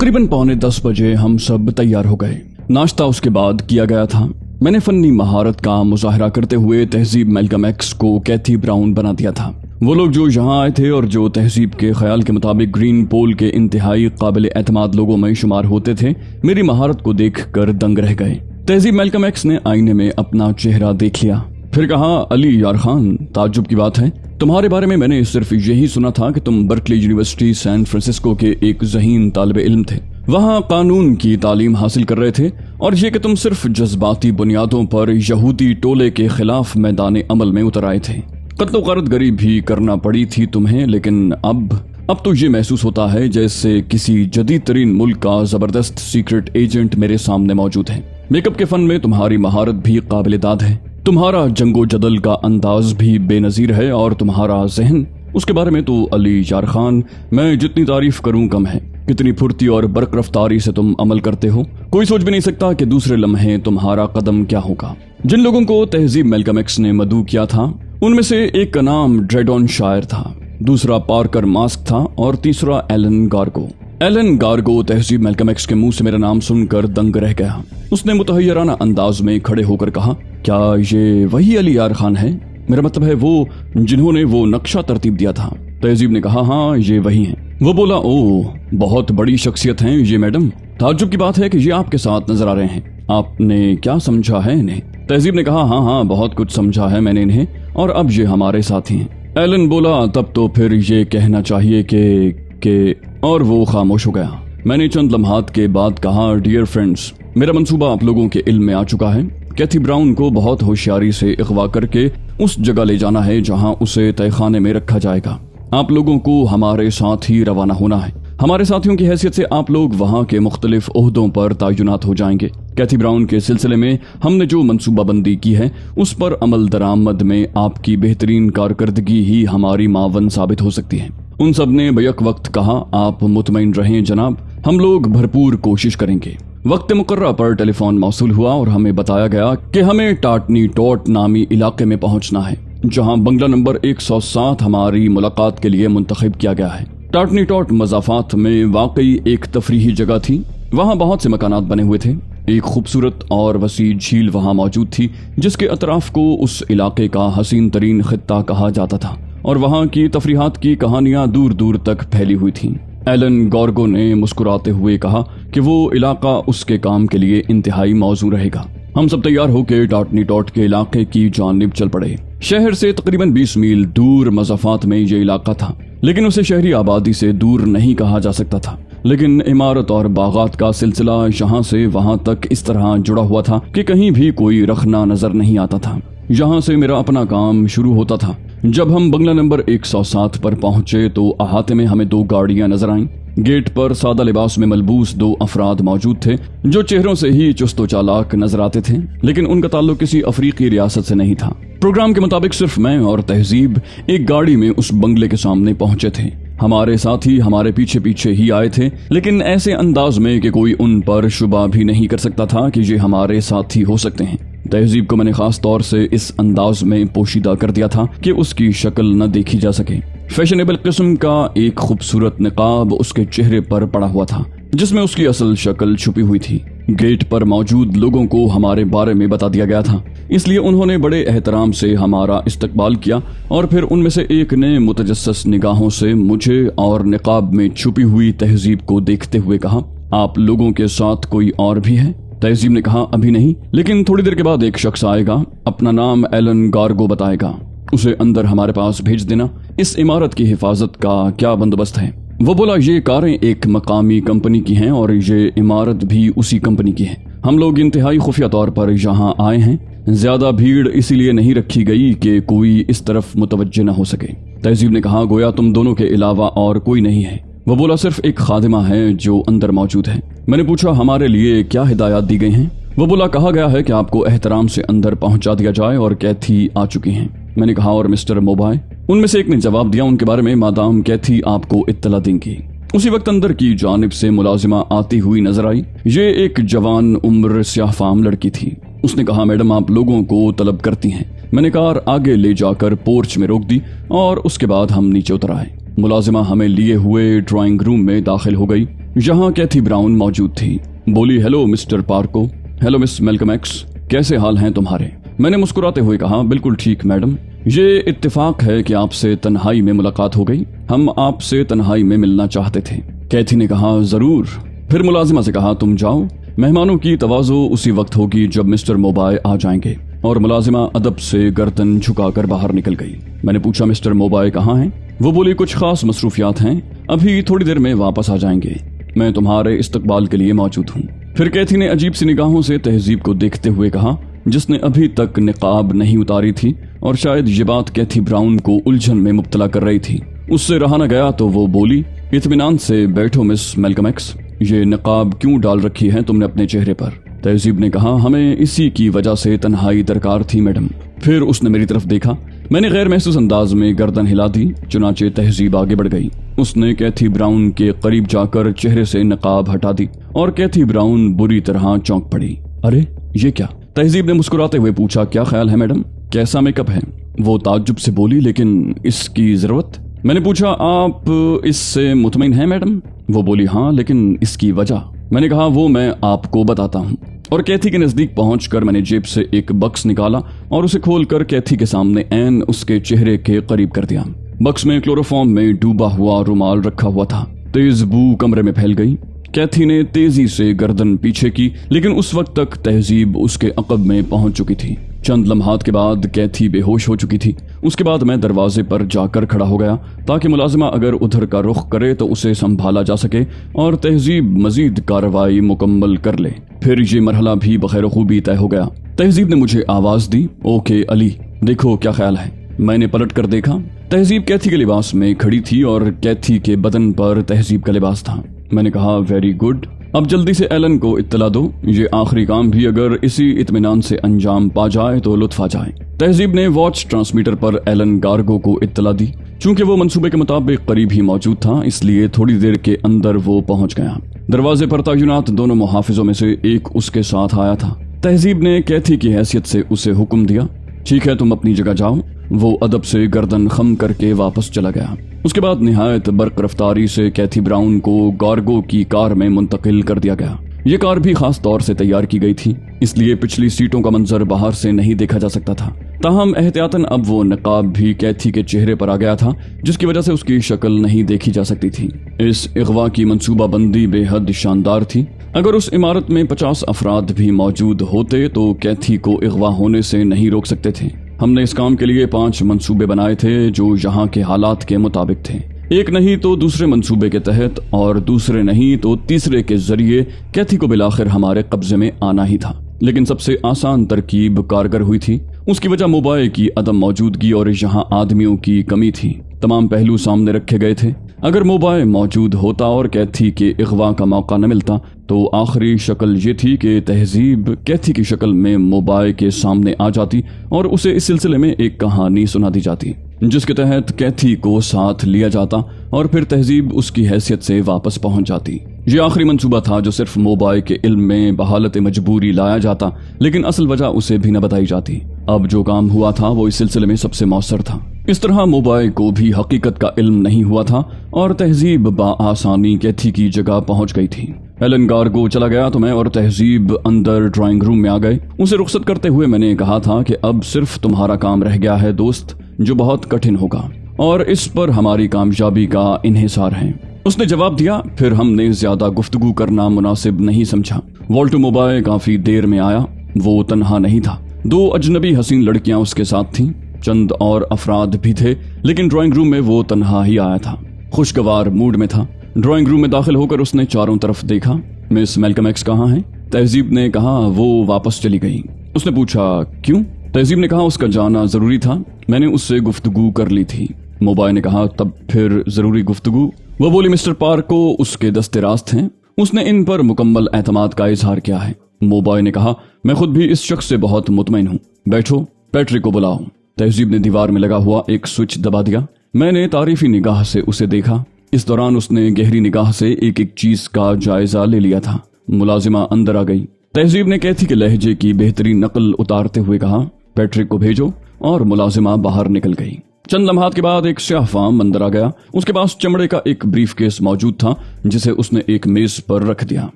तकरीबन 9:45 बजे हम सब तैयार हो गए। नाश्ता उसके बाद किया गया था। मैंने फन्नी महारत का मुजाहरा करते हुए तहजीब मैल्कम एक्स को कैथी ब्राउन बना दिया था। वो लोग जो यहाँ आए थे और जो तहजीब के ख्याल के मुताबिक ग्रीन पोल के इंतहाई काबिल एतमाद लोगों में शुमार होते थे, मेरी महारत को देख कर दंग रह गए। तहजीब मैल्कम एक्स ने आईने में अपना चेहरा देख लिया, फिर कहा, अली यार खान, ताज्जुब की बात है, तुम्हारे बारे में मैंने सिर्फ यही सुना था कि तुम बर्कली यूनिवर्सिटी सैन फ्रांसिस्को के एक ज़हीन तालिब इल्म थे, वहाँ कानून की तालीम हासिल कर रहे थे, और ये कि तुम सिर्फ जज्बाती बुनियादों पर यहूदी टोले के खिलाफ मैदान अमल में उतर आए थे। कत्लो गारतगरी भी करना पड़ी थी तुम्हें, लेकिन अब तो ये महसूस होता है जैसे किसी जदीद तरीन मुल्क का जबरदस्त सीक्रेट एजेंट मेरे सामने मौजूद है। मेकअप के फन में तुम्हारी महारत भी काबिल दाद है, तुम्हारा जंगो जदल का अंदाज भी बेनजीर है, और तुम्हारा जहन, उसके बारे में तो अली यार खान मैं जितनी तारीफ करूं कम है। कितनी फुर्ती और बरक रफ्तारी से तुम अमल करते हो, कोई सोच भी नहीं सकता कि दूसरे लम्हे तुम्हारा कदम क्या होगा। जिन लोगों को तहजीब मैल्कम एक्स ने मदऊ किया था, उनमें से एक का नाम ड्रेडॉन शायर था, दूसरा पार्कर मास्क था, और तीसरा एलन गार्गो। एलन गार्गो तहजीब मैल्कम एक्स के मुंह से मेरा नाम सुनकर दंग रह गया। उसने मुतहय्यराना अंदाज में खड़े होकर कहा, क्या ये वही अली यार खान है? मेरा मतलब है वो जिन्होंने वो नक्शा तरतीब दिया था। तहजीब ने कहा, हाँ ये वही हैं। वो बोला, ओह बहुत बड़ी शख्सियत हैं ये मैडम। ताज्जुब की बात है कि ये आपके साथ नजर आ रहे हैं, आपने क्या समझा है इन्हें? तहजीब ने कहा, हाँ बहुत कुछ समझा है मैंने इन्हें, और अब ये हमारे साथी हैं। एलन बोला, तब तो फिर ये कहना चाहिए कि और वो खामोश हो गया। मैंने चंद लम्हात के बाद कहा, डियर फ्रेंड्स, मेरा मंसूबा आप लोगों के इल्म में आ चुका है। कैथी ब्राउन को बहुत होशियारी से अगवा करके उस जगह ले जाना है जहां उसे तहखाने में रखा जाएगा। आप लोगों को हमारे साथ ही रवाना होना है। हमारे साथियों की हैसियत से आप लोग वहां के मुख्तलिफ ओहदों पर तैनात हो जाएंगे। कैथी ब्राउन के सिलसिले में हमने जो मंसूबाबंदी की है, उस पर अमल दरामद में आपकी बेहतरीन कारकर्दगी ही हमारी मावन साबित हो सकती है। उन सब ने बैक वक्त कहा, आप मुतमईन रहें जनाब, हम लोग भरपूर कोशिश करेंगे। वक्त मुकर्रा पर टेलीफोन मौसूल हुआ और हमें बताया गया कि हमें टाटनी टॉट नामी इलाके में पहुंचना है, जहां बंगला नंबर 107 हमारी मुलाकात के लिए मुंतखब किया गया है। टाटनी टॉट मज़ाफात में वाकई एक तफरीही जगह थी। वहां बहुत से मकानात बने हुए थे। एक खूबसूरत और वसी झील वहां मौजूद थी, जिसके अतराफ को उस इलाके का हसीन तरीन खित्ता कहा जाता था, और वहां की तफरीहात की कहानियां दूर दूर तक फैली हुई थीं। एलन गार्गो ने मुस्कुराते हुए कहा कि वो इलाका उसके काम के लिए इंतहाई मौजू रहेगा। हम सब तैयार होकर टाटनी टॉट के इलाके की जानिब चल पड़े। शहर से तकरीबन 20 मील दूर मज़ाफात में ये इलाका था, लेकिन उसे शहरी आबादी से दूर नहीं कहा जा सकता था। लेकिन इमारत और बागात का सिलसिला यहाँ से वहाँ तक इस तरह जुड़ा हुआ था कि कहीं भी कोई रखना नजर नहीं आता था। यहाँ से मेरा अपना काम शुरू होता था। जब हम बंगला नंबर 107 पर पहुंचे तो अहाते में हमें 2 गाड़ियां नजर आईं। गेट पर सादा लिबास में मलबूस 2 अफराद मौजूद थे, जो चेहरों से ही चुस्त व चालाक नजर आते थे, लेकिन उनका ताल्लुक किसी अफ्रीकी रियासत से नहीं था। प्रोग्राम के मुताबिक सिर्फ मैं और तहजीब एक गाड़ी में उस बंगले के सामने पहुंचे थे। हमारे साथी हमारे पीछे पीछे ही आए थे, लेकिन ऐसे अंदाज में कि कोई उन पर शुबा भी नहीं कर सकता था कि ये हमारे साथी हो सकते हैं। तहजीब को मैंने खास तौर से इस अंदाज में पोशीदा कर दिया था कि उसकी शक्ल न देखी जा सके। फैशनेबल किस्म का एक खूबसूरत निकाब उसके चेहरे पर पड़ा हुआ था, जिसमें उसकी असल शक्ल छुपी हुई थी। गेट पर मौजूद लोगों को हमारे बारे में बता दिया गया था, इसलिए उन्होंने बड़े एहतराम से हमारा इस्तकबाल किया, और फिर उनमें से एक ने मुतजस्सस निगाहों से मुझे और निकाब में छुपी हुई तहजीब को देखते हुए कहा, आप लोगों के साथ कोई और भी है? तहजीब ने कहा, अभी नहीं, लेकिन थोड़ी देर के बाद एक शख्स आएगा, अपना नाम एलन गार्गो बताएगा, उसे अंदर हमारे पास भेज देना। इस इमारत की हिफाजत का क्या बंदोबस्त है? वो बोला, ये कारें एक मकामी कंपनी की हैं और ये इमारत भी उसी कंपनी की है। हम लोग इंतहाई खुफिया तौर पर यहाँ आए हैं। ज्यादा भीड़ इसीलिए नहीं रखी गई कि कोई इस तरफ मुतवज्जे न हो सके। तहजीब ने कहा, गोया तुम दोनों के अलावा और कोई नहीं है। वो बोला, सिर्फ एक खादिमा है जो अंदर मौजूद है। मैंने पूछा, हमारे लिए क्या हिदायत दी गई हैं? वो बोला, कहा गया है कि आपको एहतराम से अंदर पहुंचा दिया जाए, और कैथी आ चुकी हैं। मैंने कहा, और मिस्टर मोबाई? उनमें से एक ने जवाब दिया, उनके बारे में मादाम कैथी आपको इत्तला देंगी। उसी वक्त अंदर की जानिब से मुलाजिमा आती हुई नजर आई। ये एक जवान उम्र स्याहफाम लड़की थी। उसने कहा, मैडम आप लोगों को तलब करती हैं। मैंने कार आगे ले जाकर पोर्च में रोक दी, और उसके बाद हम नीचे उतर आए। मुलाजिमा हमें लिए हुए ड्राइंग रूम में दाखिल हो गई। जहां कैथी ब्राउन मौजूद थी। बोली, हेलो मिस्टर पार्को। हेलो मिस मैल्कम एक्स, कैसे हाल हैं तुम्हारे? मैंने मुस्कुराते हुए कहा, बिल्कुल ठीक मैडम। ये इत्तेफाक है कि आपसे तन्हाई में मुलाकात हो गई। हम आपसे तन्हाई में मिलना चाहते थे। कैथी ने कहा, जरूर। फिर मुलाजिमा से कहा, तुम जाओ, मेहमानों की तवाज़ो उसी वक्त होगी जब मिस्टर मोबाय आ जाएंगे। और मुलाजिमा अदब से गर्दन झुकाकर बाहर निकल गई। मैंने पूछा, मिस्टर मोबाय कहाँ हैं? वो बोली, कुछ खास मसरूफियात हैं, अभी थोड़ी देर में वापस आ जाएंगे। मैं तुम्हारे इस्तकबाल के लिए मौजूद हूँ। फिर कैथी ने अजीब सी निगाहों से तहजीब को देखते हुए कहा, जिसने अभी तक निकाब नहीं उतारी थी और शायद ये बात कैथी ब्राउन को उलझन में मुब्तला कर रही थी। उससे रहा न गया तो वो बोली, इत्मीनान से बैठो मिस मैल्कम एक्स, ये निकाब क्यों डाल रखी है तुमने अपने चेहरे पर? तहजीब ने कहा, हमें इसी की वजह से तन्हाई दरकार थी मैडम। फिर उसने मेरी तरफ देखा। मैंने गैर महसूस अंदाज में गर्दन हिला दी। चुनाचे तहजीब आगे बढ़ गई। उसने कैथी ब्राउन के करीब जाकर चेहरे से नकाब हटा दी और कैथी ब्राउन बुरी तरह चौंक पड़ी। अरे ये क्या? तहजीब ने मुस्कुराते हुए पूछा, क्या ख्याल है मैडम, कैसा मेकअप है? वो ताज्जुब से बोली, लेकिन इसकी जरूरत? मैंने पूछा, आप इससे मुतमईन हैं मैडम? वो बोली, हाँ, लेकिन इसकी वजह? मैंने कहा, वो मैं आपको बताता हूँ। और कैथी के नजदीक पहुंचकर मैंने जेब से एक बक्स निकाला और उसे खोलकर कैथी के सामने ऐन उसके चेहरे के करीब कर दिया। बक्स में क्लोरोफॉर्म में डूबा हुआ रुमाल रखा हुआ था। तेज बू कमरे में फैल गई। कैथी ने तेजी से गर्दन पीछे की, लेकिन उस वक्त तक तहजीब उसके अकब में पहुंच चुकी थी। चंद लम्हात के बाद कैथी बेहोश हो चुकी थी। उसके बाद मैं दरवाजे पर जाकर खड़ा हो गया ताकि मुलाजिमा अगर उधर का रुख करे तो उसे संभाला जा सके और तहजीब मजीद कार्रवाई मुकम्मल कर ले। फिर ये मरहला भी बखैर खूबी तय हो गया। तहजीब ने मुझे आवाज दी, ओके अली, देखो क्या ख्याल है। मैंने पलट कर देखा। तहजीब कैथी के लिबास में खड़ी थी और कैथी के बदन पर तहजीब का लिबास था। मैंने कहा, वेरी गुड, अब जल्दी से एलन को इत्तला दो। ये आखिरी काम भी अगर इसी इत्मीनान से अंजाम पा जाए तो लुत्फ आ जाए। तहजीब ने वॉच ट्रांसमीटर पर एलन गार्गो को इत्तला दी। चूंकि वो मंसूबे के मुताबिक करीब ही मौजूद था, इसलिए थोड़ी देर के अंदर वो पहुंच गया। दरवाजे पर तैनात दोनों मुहाफिजों में से एक उसके साथ आया था। तहजीब ने कैथी की हैसियत से उसे हुक्म दिया, ठीक है, तुम अपनी जगह जाओ। वो अदब से गर्दन खम करके वापस चला गया। उसके बाद निहायत बर्क रफ्तारी से कैथी ब्राउन को गार्गो की कार में मुंतकिल कर दिया गया। ये कार भी खास तौर से तैयार की गई थी, इसलिए पिछली सीटों का मंजर बाहर से नहीं देखा जा सकता था। ताहम एहतियातन अब वो नकाब भी कैथी के चेहरे पर आ गया था, जिसकी वजह से उसकी शक्ल नहीं देखी जा सकती थी। इस इगवा की मंसूबाबंदी बेहद शानदार थी। अगर उस इमारत में 50 अफराद भी मौजूद होते तो कैथी को इगवा होने से नहीं रोक सकते थे। हमने इस काम के लिए 5 मंसूबे बनाए थे जो यहाँ के हालात के मुताबिक थे। एक नहीं तो दूसरे मंसूबे के तहत और दूसरे नहीं तो तीसरे के जरिए कैथी को बिलाखिर हमारे कब्जे में आना ही था। लेकिन सबसे आसान तरकीब कारगर हुई थी। उसकी वजह मोबाइल की अदम मौजूदगी और यहाँ आदमियों की कमी थी। तमाम पहलू सामने रखे गए थे। अगर मोबाइल मौजूद होता और कैथी के इगवा का मौका न मिलता तो आखिरी शक्ल ये थी कि तहजीब कैथी की शक्ल में मोबाइल के सामने आ जाती और उसे इस सिलसिले में एक कहानी सुना दी जाती, जिसके तहत कैथी को साथ लिया जाता और फिर तहजीब उसकी हैसियत से वापस पहुंच जाती। ये आखिरी मंसूबा था जो सिर्फ मोबाइल के इल्म में बहालत मजबूरी लाया जाता, लेकिन असल वजह उसे भी न बताई जाती। अब जो काम हुआ था वो इस सिलसिले में सबसे मौसर था। इस तरह मोबाइल को भी हकीकत का इल्म नहीं हुआ था और तहजीब बाआसानी कैथी की जगह पहुंच गई थी। एलन गार्गो चला गया तो मैं और तहजीब अंदर ड्राइंग रूम में आ गए। उसे रुखसत करते हुए मैंने कहा था कि अब सिर्फ तुम्हारा काम रह गया है दोस्त, जो बहुत कठिन होगा और इस पर हमारी कामयाबी का इन्हिसार है। उसने जवाब दिया। फिर हमने ज्यादा गुफ्तगू करना मुनासिब नहीं समझा। वॉल्टो मोबाइल काफी देर में आया। वो तन्हा नहीं था, 2 अजनबी हसीन लड़कियां उसके साथ थीं। चंद और अफराद भी थे, लेकिन ड्राइंग रूम में वो तन्हा ही आया था। खुशगवार मूड में था। ड्राइंग रूम में दाखिल होकर उसने चारों तरफ देखा। मिस मैल्कम एक्स कहाँ हैं? तहजीब ने कहा, वो वापस चली गई। उसने पूछा, क्यों? तहजीब ने कहा, उसका जाना जरूरी था, मैंने उससे गुफ्तगू कर ली थी। मोबाइल ने कहा, तब फिर जरूरी गुफ्तगू? वो बोली, मिस्टर पार्को उसके दस्ते रास्त हैं, उसने इन पर मुकम्मल एतमाद का इजहार किया है। मोबाइल ने कहा, मैं खुद भी इस शख्स से बहुत मुतमईन हूँ। बैठो, पैट्रिक को बुलाओ। तहजीब ने दीवार में लगा हुआ एक स्विच दबा दिया। मैंने तारीफी निगाह से उसे देखा। इस दौरान उसने गहरी निगाह से एक एक चीज का जायजा ले लिया था। मुलाजिमा अंदर आ गई। तहजीब ने कैथी के लहजे की बेहतरीन नकल उतारते हुए कहा, पैट्रिक को भेजो, और मुलाजिमा बाहर निकल गई। चंद लम्हात के बाद एक स्याह फाम अंदर आ गया। उसके पास चमड़े का एक ब्रीफ केस मौजूद था जिसे उसने एक मेज पर रख दिया।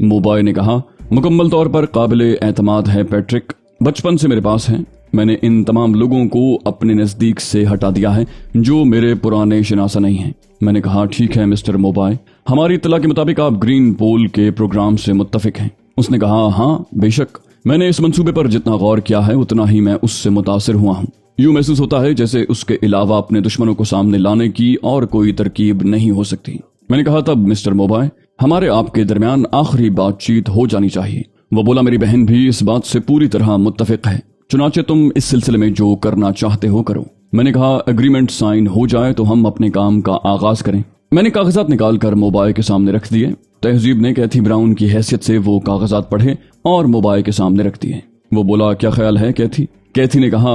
मोबाइल ने कहा, मुकम्मल तौर पर काबिले एतमाद है पैट्रिक, बचपन से मेरे पास है। मैंने इन तमाम लोगों को अपने नजदीक से हटा दिया है जो मेरे पुराने शनासा नहीं हैं। मैंने कहा, ठीक है मिस्टर मोबाइल, हमारी इत्तला के मुताबिक आप ग्रीन पोल के प्रोग्राम से मुत्तफिक हैं। उसने कहा, हाँ बेशक, मैंने इस मंसूबे पर जितना गौर किया है उतना ही मैं उससे मुतासिर हुआ हूँ। यूं महसूस होता है जैसे उसके अलावा अपने दुश्मनों को सामने लाने की और कोई तरकीब नहीं हो सकती। मैंने कहा, तब मिस्टर मोबाइल, हमारे आपके दरमियान आखिरी बातचीत हो जानी चाहिए। वो बोला, मेरी बहन भी इस बात से पूरी तरह मुत्तफिक है, चुनाचे तुम इस सिलसिले में जो करना चाहते हो करो। मैंने कहा, एग्रीमेंट साइन हो जाए तो हम अपने काम का आगाज करें। मैंने कागजात निकालकर मोबाइल के सामने रख दिए। तहजीब ने कैथी ब्राउन की हैसियत से वो कागजात पढ़े और मोबाइल के सामने रख दिए। वो बोला, क्या ख्याल है कैथी? कैथी ने कहा,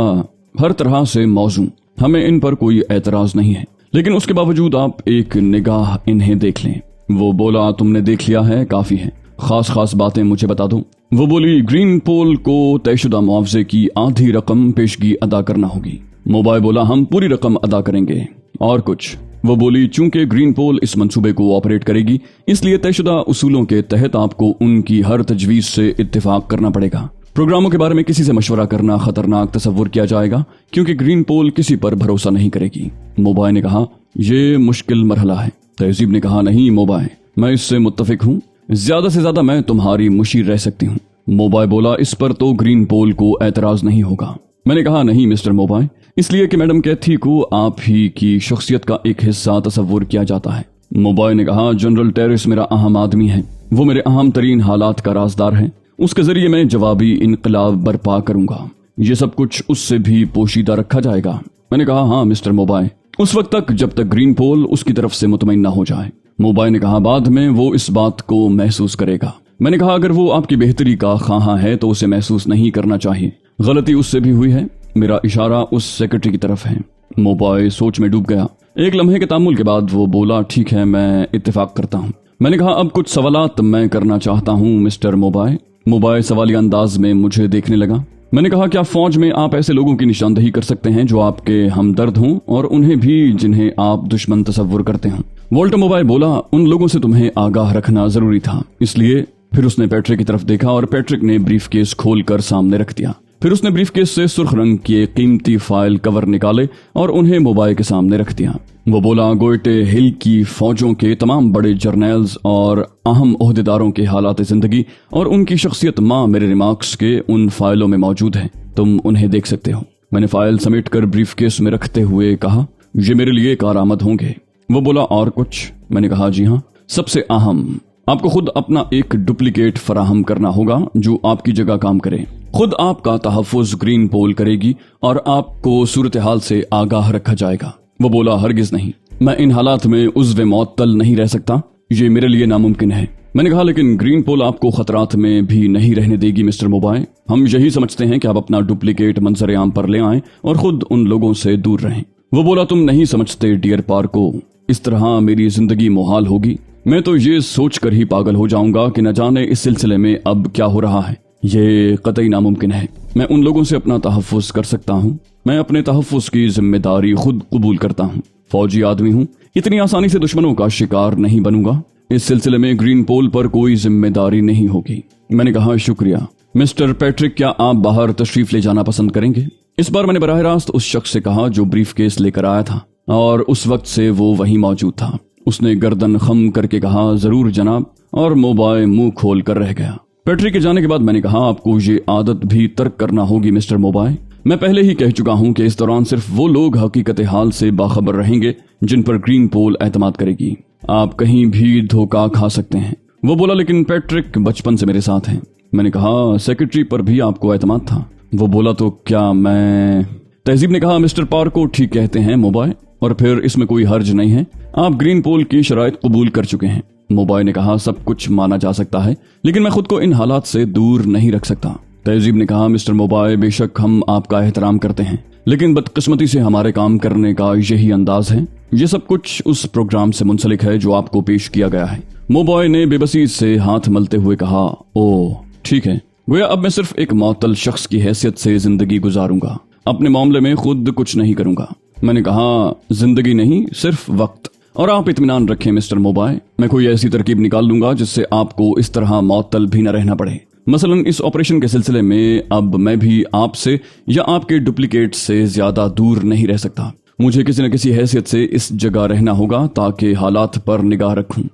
हर तरह से मौजूद, हमें इन पर कोई एतराज नहीं है, लेकिन उसके बावजूद आप एक निगाह इन्हें देख लें। वो बोला, तुमने देख लिया है, काफी है, खास खास बातें मुझे बता दो। वो बोली, ग्रीन पोल को तयशुदा मुआवजे की आधी रकम पेशगी अदा करना होगी। मोबाइल बोला, हम पूरी रकम अदा करेंगे। और कुछ? वो बोली, चूंकि ग्रीन पोल इस मंसूबे को ऑपरेट करेगी, इसलिए तयशुदा उसूलों के तहत आपको उनकी हर तजवीज से इत्तेफाक करना पड़ेगा। प्रोग्रामों के बारे में किसी से मशवरा करना खतरनाक तस्वुर किया जाएगा क्योंकि ग्रीन पोल किसी पर भरोसा नहीं करेगी। मोबाइल ने कहा, ये मुश्किल मरहला है। तहजीब ने कहा, नहीं मोबाइल, मैं इससे मुत्तफिक हूँ, ज्यादा से ज्यादा मैं तुम्हारी मुशीर रह सकती हूँ। मोबाइल बोला, इस पर तो ग्रीन पोल को एतराज नहीं होगा। मैंने कहा, नहीं मिस्टर मोबाइल, इसलिए कि मैडम कैथी को आप ही की शख्सियत का एक हिस्सा तस्वुर किया जाता है। मोबाइल ने कहा, जनरल टेरिस मेरा अहम आदमी है, वो मेरे अहम तरीन हालात का राजदार है, उसके जरिए मैं जवाबी इनकलाब बर्पा करूंगा। ये सब कुछ उससे भी पोशीदा रखा जाएगा। मैंने कहा, हाँ मिस्टर मोबाइल, उस वक्त तक जब तक ग्रीन पोल उसकी तरफ से मुतमईन ना हो जाए। मोबाइल ने कहा, बाद में वो इस बात को महसूस करेगा। मैंने कहा, अगर वो आपकी बेहतरी का ख्वाहां है तो उसे महसूस नहीं करना चाहिए। गलती उससे भी हुई है। मेरा इशारा उस सेक्रेटरी की तरफ है। मोबाइल सोच में डूब गया। एक लम्हे के तामुल के बाद वो बोला, ठीक है, मैं इत्तेफाक करता हूँ। मैंने कहा, अब कुछ सवालात मैं करना चाहता हूँ मिस्टर मोबाइल। मोबाइल सवालिया अंदाज में मुझे देखने लगा। मैंने कहा, क्या फौज में आप ऐसे लोगों की निशानदही कर सकते हैं जो आपके हमदर्द हों और उन्हें भी जिन्हें आप दुश्मन तस्वुर करते हैं? वॉल्टर मोबाइल बोला, उन लोगों से तुम्हें आगाह रखना जरूरी था, इसलिए। फिर उसने पैट्रिक की तरफ देखा और पैट्रिक ने ब्रीफ केस खोलकर सामने रख दिया। फिर उसने ब्रीफ केस से सुर्ख रंग के कीमती फाइल कवर निकाले और उन्हें मोबाइल के सामने रख दिया। वो बोला, गोयटे हिल की फौजों के तमाम बड़े जर्नल्स और अहम ओहदेदारों के हालात जिंदगी और उनकी शख्सियत माँ मेरे रिमार्क्स के उन फाइलों में मौजूद है, तुम उन्हें देख सकते हो। मैंने फाइल समेट कर ब्रीफ केस में रखते हुए कहा, ये मेरे लिए कारआमद होंगे। वो बोला, और कुछ? मैंने कहा, जी हाँ, सबसे अहम, आपको खुद अपना एक डुप्लीकेट फराहम करना होगा जो आपकी जगह काम करे। खुद आपका तहफ़्फ़ुज़ ग्रीन पोल करेगी और आपको सूरत हाल से आगाह रखा जाएगा। वो बोला, हरगिज नहीं, मैं इन हालात में उज़्व मुअत्तल नहीं रह सकता, ये मेरे लिए नामुमकिन है। मैंने कहा, लेकिन ग्रीन पोल आपको खतरात में भी नहीं रहने देगी मिस्टर मोबाइल। हम यही समझते हैं कि आप अपना डुप्लीकेट मंजर आम पर ले आएं और खुद उन लोगों से दूर रहें। वो बोला, तुम नहीं समझते डियर पार्को, इस तरह मेरी जिंदगी मुहाल होगी। मैं तो ये सोच कर ही पागल हो जाऊंगा कि न जाने इस सिलसिले में अब क्या हो रहा है। ये कतई नामुमकिन है। मैं उन लोगों से अपना तहफ़्फ़ुज़ कर सकता हूँ। मैं अपने तहफ़्फ़ुज़ की जिम्मेदारी खुद कबूल करता हूँ। फौजी आदमी हूँ, इतनी आसानी से दुश्मनों का शिकार नहीं बनूंगा। इस सिलसिले में ग्रीन पोल पर कोई जिम्मेदारी नहीं होगी। मैंने कहा, शुक्रिया मिस्टर पैट्रिक, क्या आप बाहर तशरीफ ले जाना पसंद करेंगे? इस बार मैंने बराह रास्त उस शख्स से कहा जो ब्रीफ केस लेकर आया था और उस वक्त से वो वहीं मौजूद था। उसने गर्दन खम करके कहा, जरूर जनाब, और मोबाइल मुंह खोल कर रह गया। पैट्रिक के जाने के बाद मैंने कहा, आपको ये आदत भी तर्क करना होगी मिस्टर मोबाइल। मैं पहले ही कह चुका हूं कि इस दौरान सिर्फ वो लोग हकीकत हाल से बाखबर रहेंगे जिन पर ग्रीन पोल एतमाद करेगी। आप कहीं भी धोखा खा सकते हैं। वो बोला, लेकिन पैट्रिक बचपन से मेरे साथ हैं। मैंने कहा, सेक्रेटरी पर भी आपको एतमाद था? वो बोला, तो क्या मैं? तहजीब ने कहा, मिस्टर पार्को ठीक कहते हैं मोबाइल, और फिर इसमें कोई हर्ज नहीं है। आप ग्रीन पोल की शराइत कबूल कर चुके हैं। मोबाइल ने कहा, सब कुछ माना जा सकता है, लेकिन मैं खुद को इन हालात से दूर नहीं रख सकता। तहजीब ने कहा, मिस्टर मोबाइल, बेशक हम आपका एहतराम करते हैं, लेकिन बदकिस्मती से हमारे काम करने का यही अंदाज है। ये सब कुछ उस प्रोग्राम से मुंसलिक है जो आपको पेश किया गया है। मोबाइल ने बेबसी से हाथ मलते हुए कहा, ओह ठीक है, गोया अब मैं सिर्फ एक मुअत्तल शख्स की हैसियत से जिंदगी गुजारूंगा, अपने मामले में खुद कुछ नहीं करूंगा। میں نے کہا زندگی نہیں صرف وقت، اور آپ اطمینان رکھیں مسٹر موبائے، میں کوئی ایسی ترکیب نکال لوں گا جس سے آپ کو اس طرح معطل بھی نہ رہنا پڑے۔ مثلا اس آپریشن کے سلسلے میں اب میں بھی آپ سے یا آپ کے ڈپلیکیٹ سے زیادہ دور نہیں رہ سکتا۔ مجھے کسی نہ کسی حیثیت سے اس جگہ رہنا ہوگا تاکہ حالات پر نگاہ رکھوں۔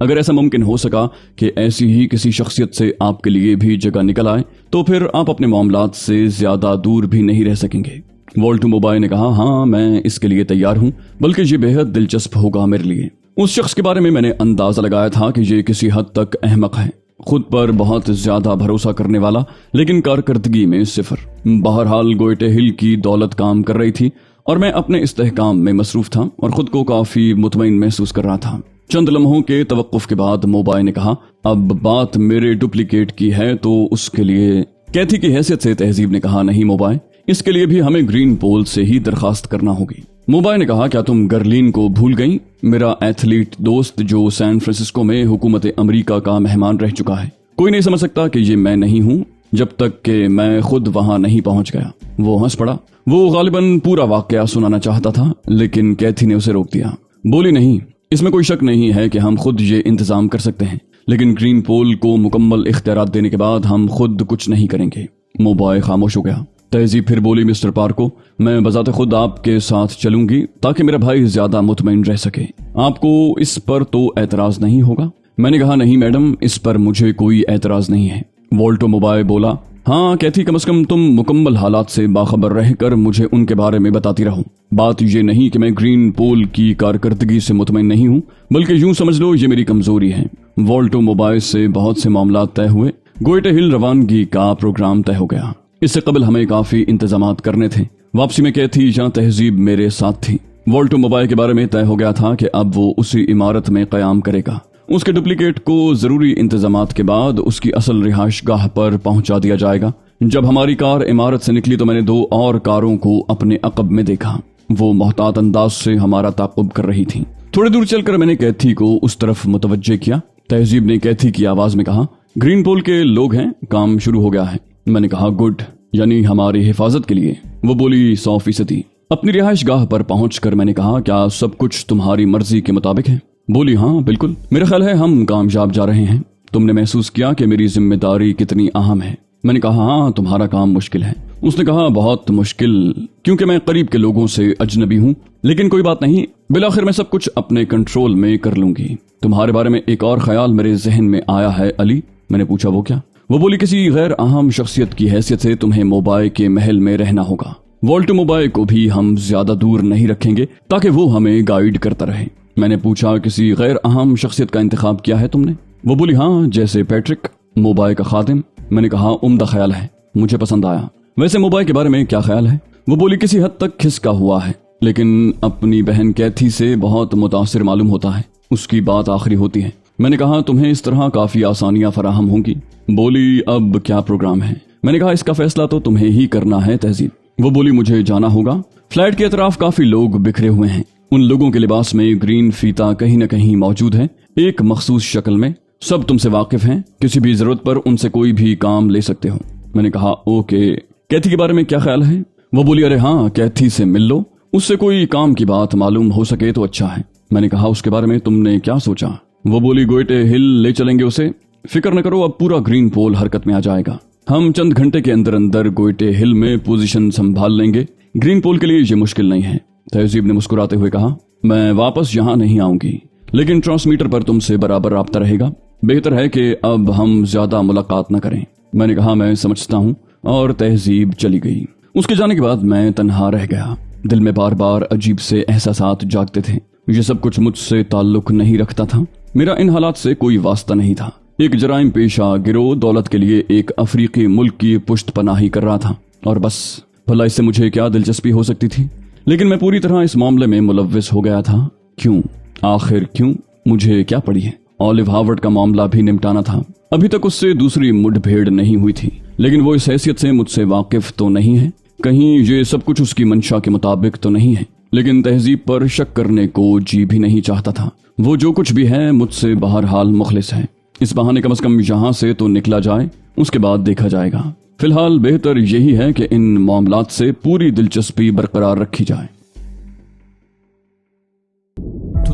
اگر ایسا ممکن ہو سکا کہ ایسی ہی کسی شخصیت سے آپ کے لیے بھی جگہ نکل آئے تو پھر آپ اپنے معاملات سے زیادہ دور بھی نہیں رہ سکیں گے۔ والٹو موبائے نے کہا ہاں میں اس کے لیے تیار ہوں، بلکہ یہ بے حد دلچسپ ہوگا میرے لیے۔ اس شخص کے بارے میں نے اندازہ لگایا تھا کہ یہ کسی حد تک احمق ہے، خود پر بہت زیادہ بھروسہ کرنے والا، لیکن کارکردگی میں صفر۔ بہرحال گوئٹے ہل کی دولت کام کر رہی تھی اور میں اپنے استحکام میں مصروف تھا اور خود کو کافی مطمئن محسوس کر رہا تھا۔ چند لمحوں کے توقف کے بعد موبائے نے کہا اب بات میرے ڈپلیکیٹ کی ہے تو اس کے لیے کیتھی کی حیثیت سے تہذیب نے کہا نہیں موبائے، اس کے لیے بھی ہمیں گرین پول سے ہی درخواست کرنا ہوگی۔ موبائے نے کہا کیا تم گرلین کو بھول گئیں، میرا ایتھلیٹ دوست جو سان فرانسسکو میں حکومت امریکہ کا مہمان رہ چکا ہے؟ کوئی نہیں سمجھ سکتا کہ یہ میں نہیں ہوں جب تک کہ میں خود وہاں نہیں پہنچ گیا۔ وہ ہنس پڑا، وہ غالباً پورا واقعہ سنانا چاہتا تھا لیکن کیتھی نے اسے روک دیا۔ بولی نہیں، اس میں کوئی شک نہیں ہے کہ ہم خود یہ انتظام کر سکتے ہیں، لیکن گرین پول کو مکمل اختیارات دینے کے بعد ہم خود کچھ نہیں کریں گے۔ موبائے خاموش ہو گیا۔ تہذیب پھر بولی مسٹر پارکو، میں بذات خود آپ کے ساتھ چلوں گی تاکہ میرا بھائی زیادہ مطمئن رہ سکے۔ آپ کو اس پر تو اعتراض نہیں ہوگا؟ میں نے کہا نہیں میڈم، اس پر مجھے کوئی اعتراض نہیں ہے۔ والٹو موبائے بولا ہاں کیتھی کم از کم تم مکمل حالات سے باخبر رہ کر مجھے ان کے بارے میں بتاتی رہو۔ بات یہ نہیں کہ میں گرین پول کی کارکردگی سے مطمئن نہیں ہوں، بلکہ یوں سمجھ لو یہ میری کمزوری ہے۔ والٹو موبائے سے بہت سے معاملات طے ہوئے۔ گوئٹے ہل روانگی کا پروگرام طے ہو گیا۔ اس سے قبل ہمیں کافی انتظامات کرنے تھے۔ واپسی میں کیتھی یا تہذیب میرے ساتھ تھی۔ والٹو موبائے کے بارے میں طے ہو گیا تھا کہ اب وہ اسی عمارت میں قیام کرے گا۔ اس کے ڈپلیکیٹ کو ضروری انتظامات کے بعد اس کی اصل رہائش گاہ پر پہنچا دیا جائے گا۔ جب ہماری کار عمارت سے نکلی تو میں نے 2 اور کاروں کو اپنے عقب میں دیکھا، وہ محتاط انداز سے ہمارا تعاقب کر رہی تھیں۔ تھوڑی دور چل کر میں نے کیتھی کو اس طرف متوجہ کیا۔ تہذیب نے کیتھی کی آواز میں کہا گرین پول کے لوگ ہیں، کام شروع ہو گیا ہے۔ میں نے کہا گڈ، یعنی ہماری حفاظت کے لیے؟ وہ بولی 100%۔ اپنی رہائش گاہ پر پہنچ کر میں نے کہا کیا سب کچھ تمہاری مرضی کے مطابق ہے؟ بولی ہاں بالکل، میرا خیال ہے ہم کامیاب جا رہے ہیں۔ تم نے محسوس کیا کہ میری ذمہ داری کتنی اہم ہے؟ میں نے کہا ہاں تمہارا کام مشکل ہے۔ اس نے کہا بہت مشکل کیونکہ میں قریب کے لوگوں سے اجنبی ہوں، لیکن کوئی بات نہیں، بالآخر میں سب کچھ اپنے کنٹرول میں کر لوں گی۔ تمہارے بارے میں ایک اور خیال میرے ذہن میں آیا ہے علی۔ میں نے پوچھا وہ کیا؟ وہ بولی کسی غیر اہم شخصیت کی حیثیت سے تمہیں موبائے کے محل میں رہنا ہوگا۔ والٹو موبائے کو بھی ہم زیادہ دور نہیں رکھیں گے تاکہ وہ ہمیں گائیڈ کرتا رہے۔ میں نے پوچھا کسی غیر اہم شخصیت کا انتخاب کیا ہے تم نے؟ وہ بولی ہاں جیسے پیٹرک، موبائے کا خادم۔ میں نے کہا عمدہ خیال ہے، مجھے پسند آیا۔ ویسے موبائے کے بارے میں کیا خیال ہے؟ وہ بولی کسی حد تک کھسکا ہوا ہے، لیکن اپنی بہن کیتھی سے بہت متاثر معلوم ہوتا ہے، اس کی بات آخری ہوتی ہے۔ میں نے کہا تمہیں اس طرح کافی آسانیاں فراہم ہوں گی۔ بولی اب کیا پروگرام ہے؟ میں نے کہا اس کا فیصلہ تو تمہیں ہی کرنا ہے تہذیب۔ وہ بولی مجھے جانا ہوگا۔ فلیٹ کے اطراف کافی لوگ بکھرے ہوئے ہیں، ان لوگوں کے لباس میں گرین فیتا کہیں نہ کہیں موجود ہے، ایک مخصوص شکل میں۔ سب تم سے واقف ہیں، کسی بھی ضرورت پر ان سے کوئی بھی کام لے سکتے ہو۔ میں نے کہا اوکے۔ کیتھی کے بارے میں کیا خیال ہے؟ وہ بولی ارے ہاں کیتھی سے مل لو، اس سے کوئی کام کی بات معلوم ہو سکے تو اچھا ہے۔ میں نے کہا اس کے بارے میں تم نے کیا سوچا؟ وہ بولی گوئٹے ہل لے چلیں گے اسے، فکر نہ کرو، اب پورا گرین پول حرکت میں آ جائے گا۔ ہم چند گھنٹے کے اندر اندر گوئٹے ہل میں پوزیشن سنبھال لیں گے، گرین پول کے لیے یہ مشکل نہیں ہے۔ تہذیب نے مسکراتے ہوئے کہا میں واپس یہاں نہیں آؤں گی، لیکن ٹرانسمیٹر پر تم سے برابر رابطہ رہے گا۔ بہتر ہے کہ اب ہم زیادہ ملاقات نہ کریں۔ میں نے کہا میں سمجھتا ہوں، اور تہذیب چلی گئی۔ اس کے جانے کے بعد میں تنہا رہ گیا۔ دل میں بار بار عجیب سے احساسات جاگتے تھے۔ یہ سب کچھ مجھ سے تعلق نہیں رکھتا تھا، میرا ان حالات سے کوئی واسطہ نہیں تھا۔ ایک جرائم پیشہ گروہ دولت کے لیے ایک افریقی ملک کی پشت پناہی کر رہا تھا، اور بس، بھلا اس سے مجھے کیا دلچسپی ہو سکتی تھی؟ لیکن میں پوری طرح اس معاملے میں ملوث ہو گیا تھا۔ کیوں؟ آخر کیوں؟ مجھے کیا پڑی ہے؟ اولیو ہارورڈ کا معاملہ بھی نمٹانا تھا۔ ابھی تک اس سے دوسری مڈ بھیڑ نہیں ہوئی تھی، لیکن وہ اس حیثیت سے مجھ سے واقف تو نہیں ہے، کہیں یہ سب کچھ اس کی منشا کے مطابق تو نہیں ہے۔ لیکن تہذیب پر شک کرنے کو جی بھی نہیں چاہتا تھا۔ وہ جو کچھ بھی ہے مجھ سے بہرحال مخلص ہے۔ اس بہانے کم از کم یہاں سے تو نکلا جائے، اس کے بعد دیکھا جائے گا۔ فی الحال بہتر یہی ہے کہ ان معاملات سے پوری دلچسپی برقرار رکھی جائے۔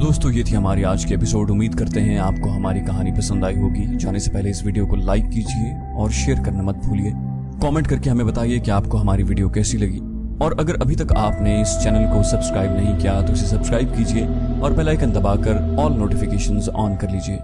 दोस्तों ये थी हमारी आज की एपिसोड। उम्मीद करते हैं आपको हमारी कहानी पसंद आई होगी। जाने से पहले इस वीडियो को लाइक कीजिए और शेयर करना मत भूलिए। कमेंट करके हमें बताइए कि आपको हमारी वीडियो कैसी लगी। और अगर अभी तक आपने इस चैनल को सब्सक्राइब नहीं किया तो इसे सब्सक्राइब कीजिए और बेल आइकन दबाकर ऑल नोटिफिकेशंस ऑन कर लीजिए।